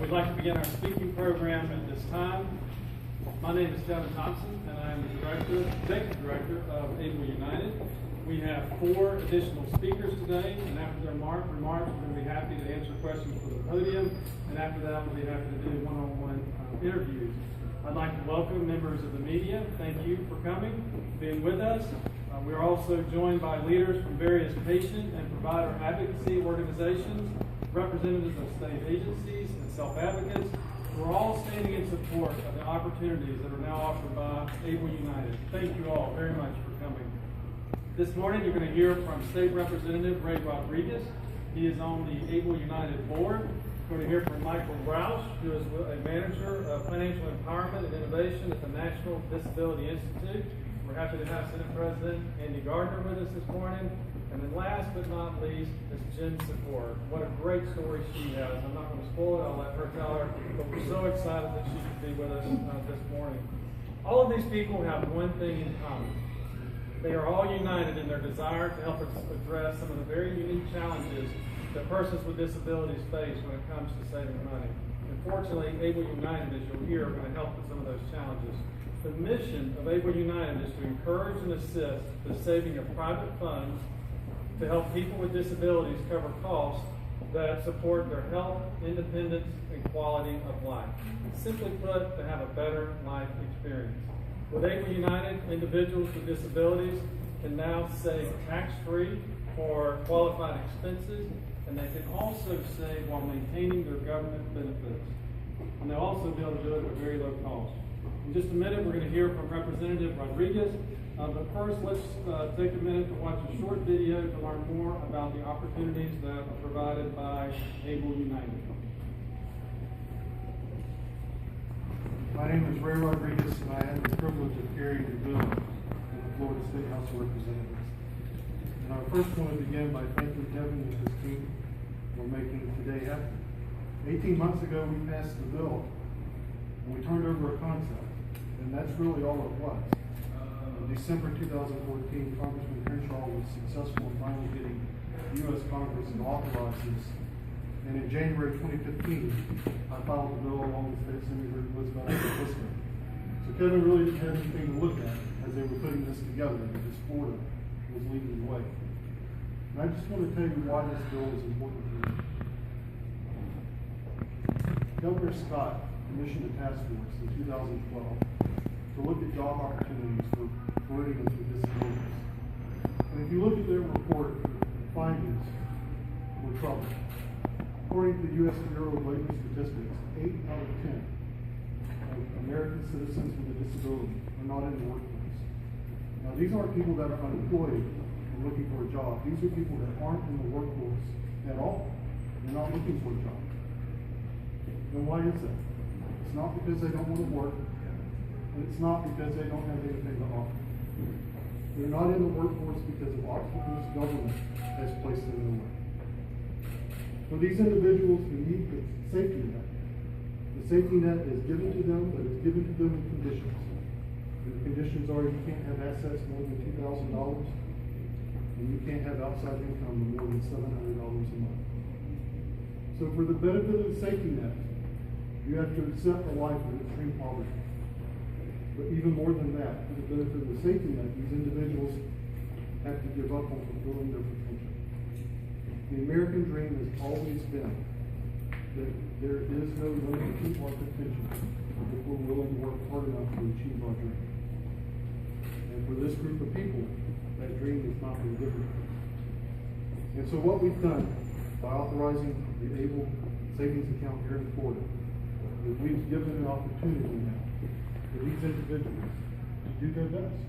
We'd like to begin our speaking program at this time. My name is Kevin Thompson, and I am the Executive Director of Able United. We have 4 additional speakers today, and after their remarks, we're going to be happy to answer questions from the podium, and after that, we'll be happy to do one-on-one interviews. I'd like to welcome members of the media. Thank you for coming, being with us. We are also joined by leaders from various patient and provider advocacy organizations, representatives of state agencies, and self-advocates who are all standing in support of the opportunities that are now offered by Able United. Thank you all very much for coming. This morning you're going to hear from State Representative Ray Rodriguez. He is on the Able United board. We're going to hear from Michael Roush, who is a manager of financial empowerment and innovation at the National Disability Institute. We're happy to have Senate President Andy Gardner with us this morning. And then last but not least is Jen Secor. What a great story she has. I'm not going to spoil it, I'll let her tell her, but we're so excited that she could be with us this morning. All of these people have one thing in common. They are all united in their desire to help us address some of the very unique challenges that persons with disabilities face when it comes to saving money. Unfortunately, Able United, as you'll hear, are going to help with some of those challenges. The mission of Able United is to encourage and assist the saving of private funds to help people with disabilities cover costs that support their health, independence, and quality of life. Simply put, to have a better life experience. With Able United, individuals with disabilities can now save tax-free for qualified expenses, and they can also save while maintaining their government benefits. And they'll also be able to do it at a very low cost. In just a minute, we're going to hear from Representative Rodriguez. But first, let's take a minute to watch a short video to learn more about the opportunities that are provided by Able United. My name is Ray Rodriguez, and I have the privilege of carrying the bill in the Florida State House of Representatives. And I first want to begin by thanking Kevin and his team for making today happen. 18 months ago, we passed the bill, and we turned over a concept, and that's really all it was. In December 2014, Congressman Crenshaw was successful in finally getting the U.S. Congress to authorize this. And in January 2015, I filed the bill along with State Senator Babushka. So Kevin really didn't have anything to look at as they were putting this together, because Florida was leading the way. And I just want to tell you why this bill is important to me. Governor Scott commissioned a task force in 2012 to look at job opportunities for Floridians with disabilities. And if you look at their report, the findings were troubling. According to the U.S. Bureau of Labor Statistics, 8 out of 10 of American citizens with a disability are not in the workforce. Now, these aren't people that are unemployed and looking for a job. These are people that aren't in the workforce at all. They're not looking for a job. And why is that? It's not because they don't want to work. And it's not because they don't have anything to offer. They're not in the workforce because of obstacles government has placed in their way. For these individuals who need the safety net, the safety net is given to them, but it's given to them in conditions. And the conditions are you can't have assets more than $2,000, and you can't have outside income of more than $700 a month. So for the benefit of the safety net, you have to accept a life of extreme poverty. But even more than that, for the benefit of the safety net, these individuals have to give up on fulfilling their potential. The American dream has always been that there is no limit to our potential if we're willing to work hard enough to achieve our dream. And for this group of people, that dream is not delivered. And so what we've done by authorizing the Able Savings Account here in Florida is we've given an opportunity now for these individuals to do their best.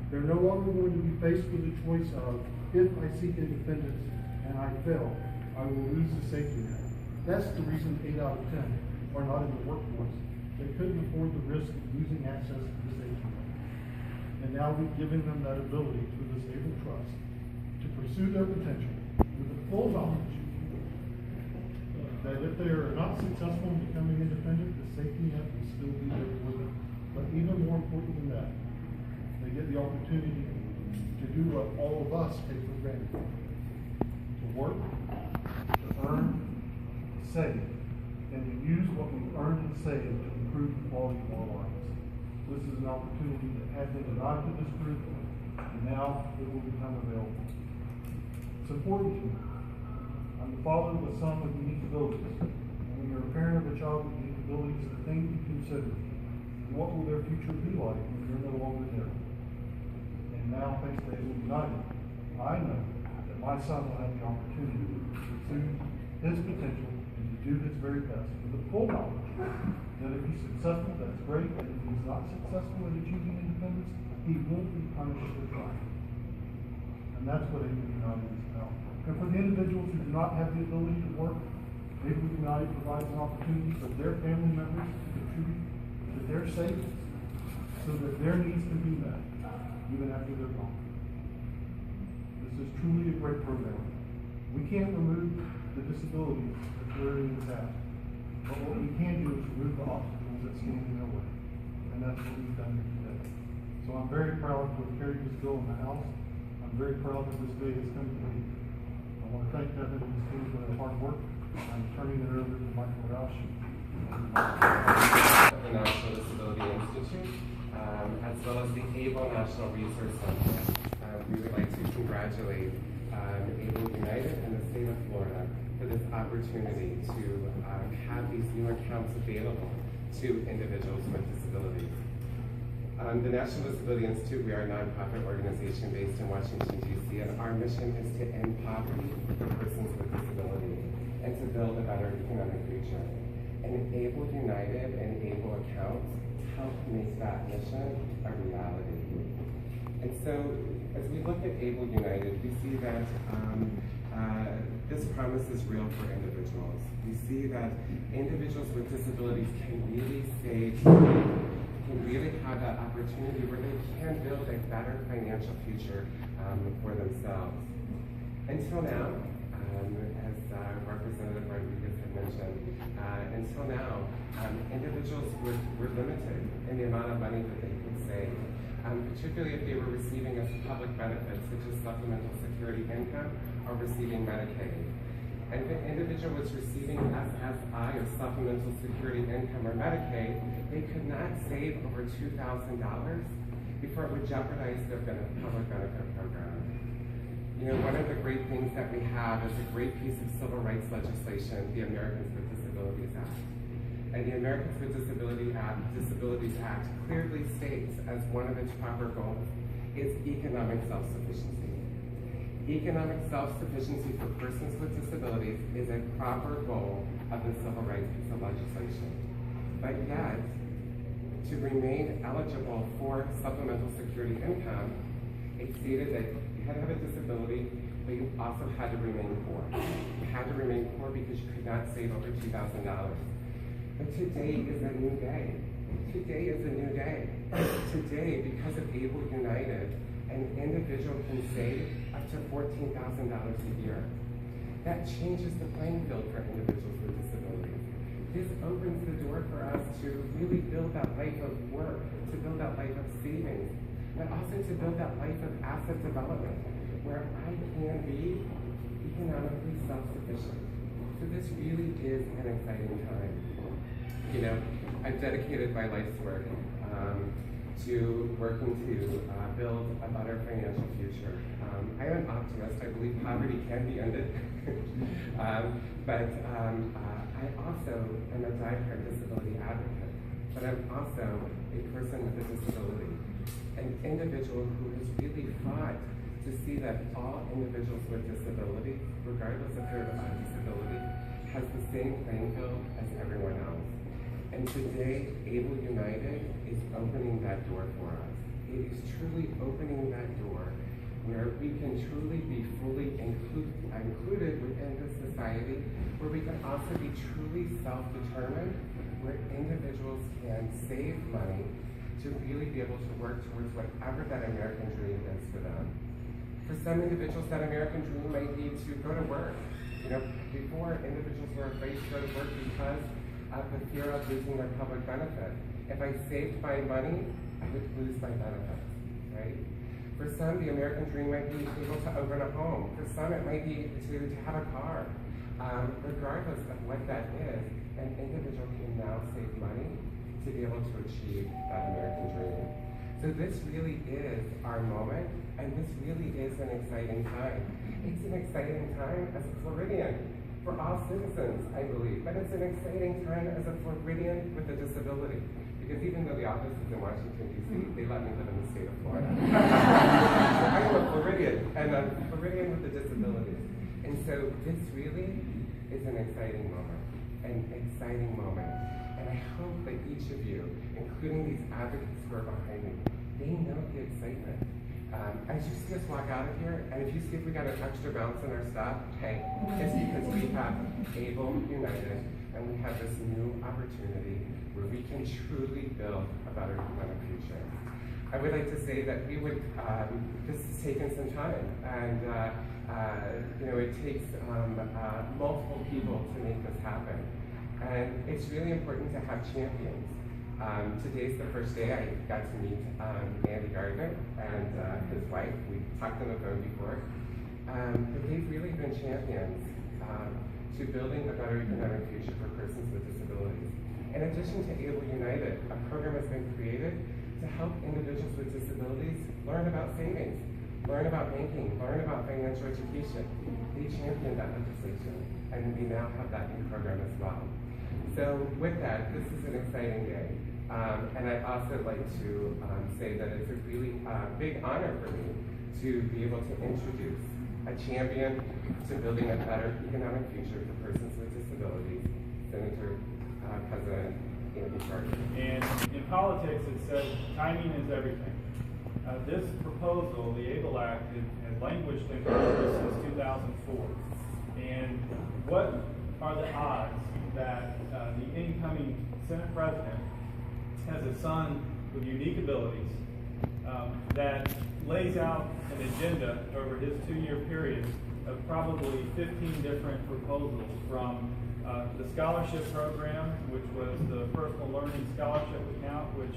They're no longer going to be faced with the choice of, if I seek independence and I fail, I will lose the safety net. That's the reason 8 out of 10 are not in the workforce. They couldn't afford the risk of losing access to the safety net. And now we've given them that ability through this Able Trust to pursue their potential with the full knowledge that if they are not successful in becoming independent, the safety net will still be there for them. But even more important than that, they get the opportunity to do what all of us take for granted. To work, to earn, to save, and to use what we've earned and saved to improve the quality of our lives. This is an opportunity that had been denied to this group, and now it will become available. It's important to me. I'm the father of a son with unique abilities. And when you're a parent of a child with unique abilities, the thing you consider, what will their future be like when you're no longer there? And now, thanks to Able United, I know that my son will have the opportunity to pursue his potential and to do his very best with the full knowledge that if he's successful, that's great, and if he's not successful in achieving independence, he will be punished for trying. And that's what Able United is about. And for the individuals who do not have the ability to work, Able United provides an opportunity for their family members to contribute to their savings so that their needs can be met even after they're gone. This is truly a great program. We can't remove the disabilities that Floridians have, but what we can do is remove the obstacles that stand in their way, and that's what we've done here today. So I'm very proud to have carried this bill in the House. I'm very proud that this day has come to be. I want to thank Devin and his team for their hard work. I'm turning it over to Michael Roush. The National Disability Institute, as well as the ABLE National Resource Center. We would like to congratulate ABLE United and the state of Florida for this opportunity to have these new accounts available to individuals with disabilities. The National Disability Institute, we are a nonprofit organization based in Washington, D.C., and our mission is to end poverty for persons with disabilities and to build a better economic future. And ABLE United and ABLE accounts help make that mission a reality. And so, as we look at ABLE United, we see that this promise is real for individuals. We see that individuals with disabilities can really save money, can really have that opportunity where they can build a better financial future for themselves. Until now, as Representative Rodriguez had mentioned, until now, individuals were limited in the amount of money that they could save, particularly if they were receiving as public benefits, such as supplemental security income or receiving Medicaid. And if an individual was receiving SSI or supplemental security income or Medicaid, they could not save over $2,000 before it would jeopardize their public benefit program. You know, one of the great things that we have is a great piece of civil rights legislation, the Americans with Disabilities Act. And the Americans with Disabilities Act clearly states as one of its proper goals is economic self-sufficiency. Economic self-sufficiency for persons with disabilities is a proper goal of the civil rights piece of legislation. But yet, to remain eligible for supplemental security income, it stated that you had to have a disability, but you also had to remain poor. You had to remain poor because you could not save over $2,000. But today is a new day. Today is a new day. Today, because of ABLE United, an individual can save up to $14,000 a year. That changes the playing field for individuals with disabilities. This opens the door for us to really build that life of work, to build that life of savings, but also to build that life of asset development, where I can be economically self-sufficient. So this really is an exciting time. You know, I've dedicated my life's work to working to build a better financial future. I am an optimist. I believe poverty can be ended. But I also am a diehard disability advocate. But I'm also a person with a disability, an individual who has really fought to see that all individuals with disabilities, regardless of their disability, has the same playing field as everyone else. And today, ABLE United is opening that door for us. It is truly opening that door where we can truly be fully included within the society, where we can also be truly self-determined, where individuals can save money to really be able to work towards whatever that American dream is for them. For some individuals, that American dream might be to go to work. You know, before, individuals were afraid to go to work because of the fear of losing their public benefit. If I saved my money, I would lose my benefits, right? For some, the American dream might be able to own a home. For some, it might be to have a car. regardless of what that is, an individual can now save money to be able to achieve that American dream. So this really is our moment, and this really is an exciting time. It's an exciting time as a Floridian, for all citizens, I believe, but it's an exciting time as a Floridian with a disability. Because even though the office is in Washington, D.C., they let me live in the state of Florida. I'm a Floridian, and I'm a Floridian with a disability. And so this really is an exciting moment, And I hope that each of you, including these advocates who are behind me, they know the excitement. As you see us walk out of here, and if you see if we got an extra bounce in our step, hey, it's because we have Able United, and we have this new opportunity where we can truly build a better economic future. I would like to say that we would, this has taken some time, and it takes multiple people to make this happen. And it's really important to have champions. Today's the first day I got to meet Andy Gardner and his wife. We talked on the phone before. But they've really been champions to building a better economic future for persons with disabilities. In addition to Able United, a program has been created to help individuals with disabilities learn about savings, learn about banking, learn about financial education. They championed that legislation, and we now have that new program as well. So with that, this is an exciting day. And I'd also like to say that it's a really big honor for me to be able to introduce a champion to building a better economic future for persons with disabilities, Senator President Andy Gardner. And in politics, it says timing is everything. This proposal, the ABLE Act, has languished in Congress since 2004. And what are the odds that the incoming Senate President has a son with unique abilities that lays out an agenda over his 2-year period of probably 15 different proposals, from the scholarship program, which was the personal learning scholarship account, which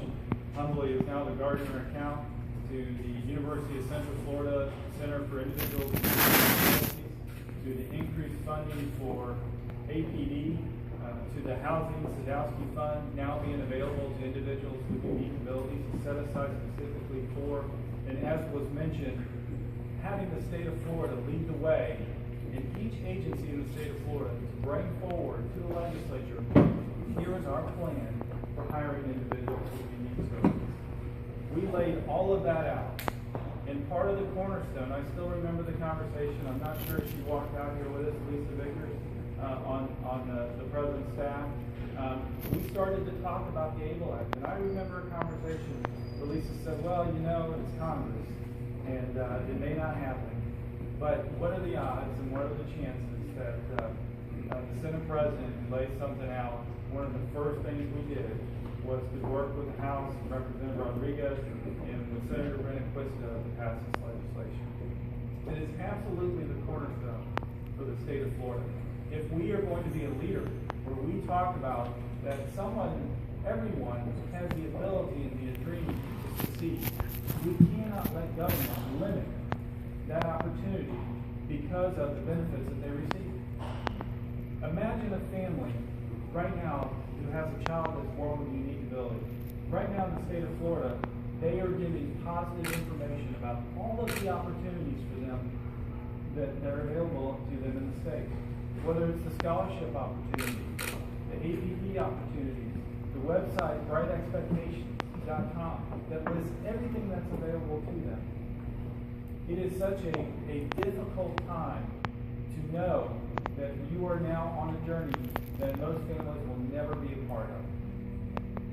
humbly is now the Gardner account, to the University of Central Florida Center for Individuals with Disabilities, to the increased funding for APD, to the Housing Sadowski Fund now being available to individuals with unique abilities, set aside specifically for, and as was mentioned, having the state of Florida lead the way in each agency in the state of Florida to bring forward to the legislature, here is our plan for hiring individuals with unique abilities. We laid all of that out. And part of the cornerstone, I still remember the conversation, I'm not sure if she walked out here with us, Lisa Vickers, on the president's staff. We started to talk about the ABLE Act, and I remember a conversation where Lisa said, well, it's Congress, and it may not happen, but what are the odds and what are the chances that the Senate President laid something out? One of the first things we did was to work with the House, Representative Rodriguez, and with Senator Rehnquist to pass this legislation. It is absolutely the cornerstone for the state of Florida. If we are going to be a leader, where we talk about that everyone has the ability and the dream to succeed, we cannot let government limit that opportunity because of the benefits that they receive. Imagine a family right now who has a child that's born with a unique ability. Right now in the state of Florida, they are giving positive information about all of the opportunities for them that are available to them in the state. Whether it's the scholarship opportunities, the APP opportunities, the website brightexpectations.com that lists everything that's available to them. It is such a difficult time to know that you are now on a journey that most families will never be a part of.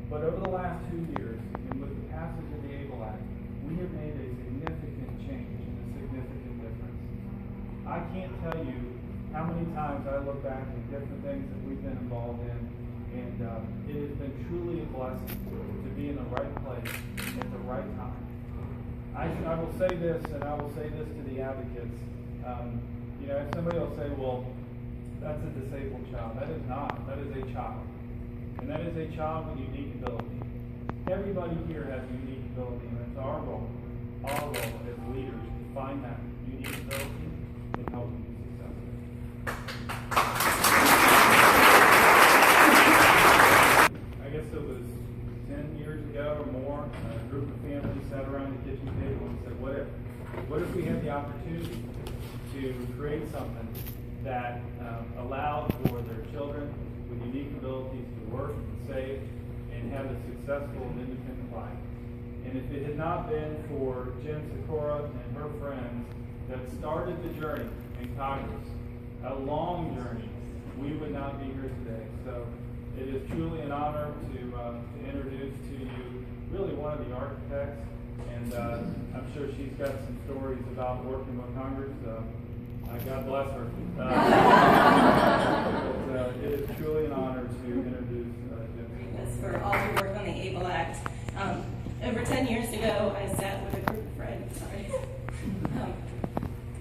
But over the last 2 years, and with the passage of the ABLE Act, we have made a significant change and a significant difference. I can't tell you how many times I look back at different things that we've been involved in, and it has been truly a blessing to be in the right place at the right time. I will say this, and I will say this to the advocates. If somebody will say, well, that's a disabled child. That is not. That is a child. And that is a child with unique ability. Everybody here has unique ability, and it's our role as leaders to find that unique ability and help them be successful. or more, a group of families sat around the kitchen table and said, what if we had the opportunity to create something that allowed for their children with unique abilities to work and save and have a successful and independent life. And if it had not been for Jen Sikora and her friends that started the journey in Congress, a long journey, we would not be here today. So it is truly an honor to introduce to you really one of the architects, and I'm sure she's got some stories about working with Congress. God bless her. But it is truly an honor to introduce Jen. For all who work on the ABLE Act. Over 10 years ago, I sat with a group of friends,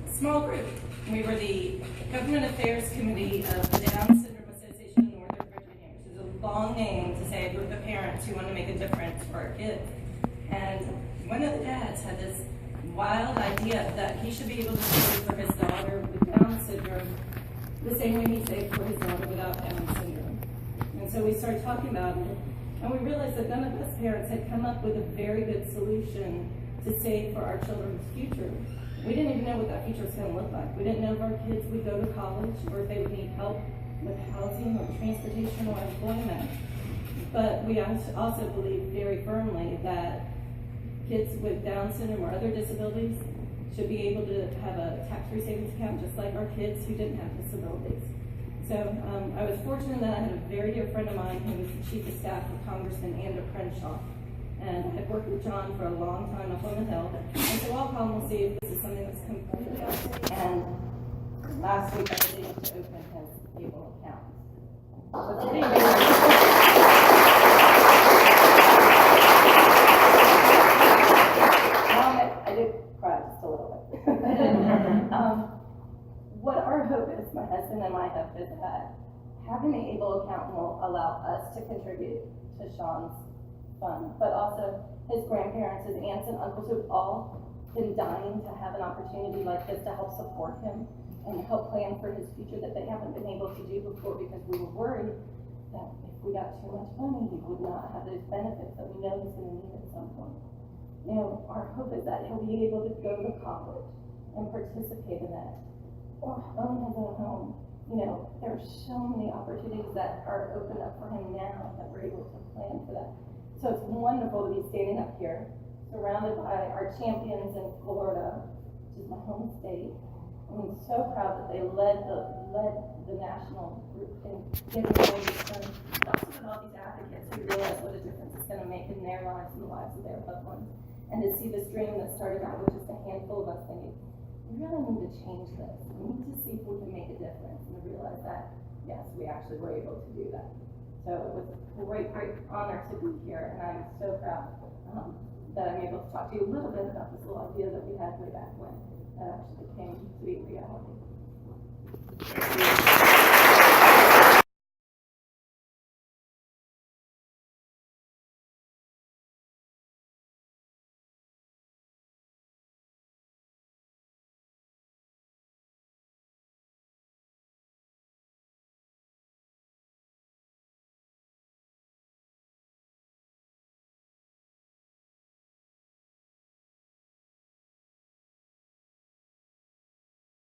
a small group. We were the Government Affairs Committee of the Down Syndrome Association of Northern Virginia, which is a long name to say a group of parents who want to make a difference for our kids. And one of the dads had this wild idea that he should be able to save for his daughter with Down syndrome the same way he saved for his daughter without Down syndrome. And so we started talking about it, and we realized that none of us parents had come up with a very good solution to save for our children's future. We didn't even know what that future was going to look like. We didn't know if our kids would go to college or if they would need help with housing or transportation or employment. But we also believe very firmly that kids with Down syndrome or other disabilities should be able to have a tax-free savings account just like our kids who didn't have disabilities. So I was fortunate that I had a very dear friend of mine who was the chief of staff of Congressman Andrew Crenshaw. And I had worked with John for a long time up on the Hill. And so I'll call and see if this is something that's completed. And last week I was able to open his ABLE account. So today, I did cry just a little bit. What our hope is, my husband and my hope is that having the ABLE account will allow us to contribute to Sean's fund, but also his grandparents, his aunts and uncles who've all been dying to have an opportunity like this to help support him and help plan for his future that they haven't been able to do before because we were worried that if we got too much money, he would not have those benefits that we know he's going to need at some point. You know, our hope is that he'll be able to go to college and participate in that or own his own home. You know, there are so many opportunities that are opened up for him now that we're able to plan for that. So it's wonderful to be standing up here, surrounded by our champions in Florida, which is my home state. I'm so proud that they led the national group in getting all these done. Also with all these advocates who realize what a difference it's going to make in their lives and the lives of their loved ones. And to see this dream that started out with just a handful of us thinking, we really need to change this. We need to see if we can make a difference. And to realize that, yes, we actually were able to do that. So it was a great, great honor to be here, and I'm so proud that I'm able to talk to you a little bit about this little idea that we had way back when that actually came to be reality. Thank you.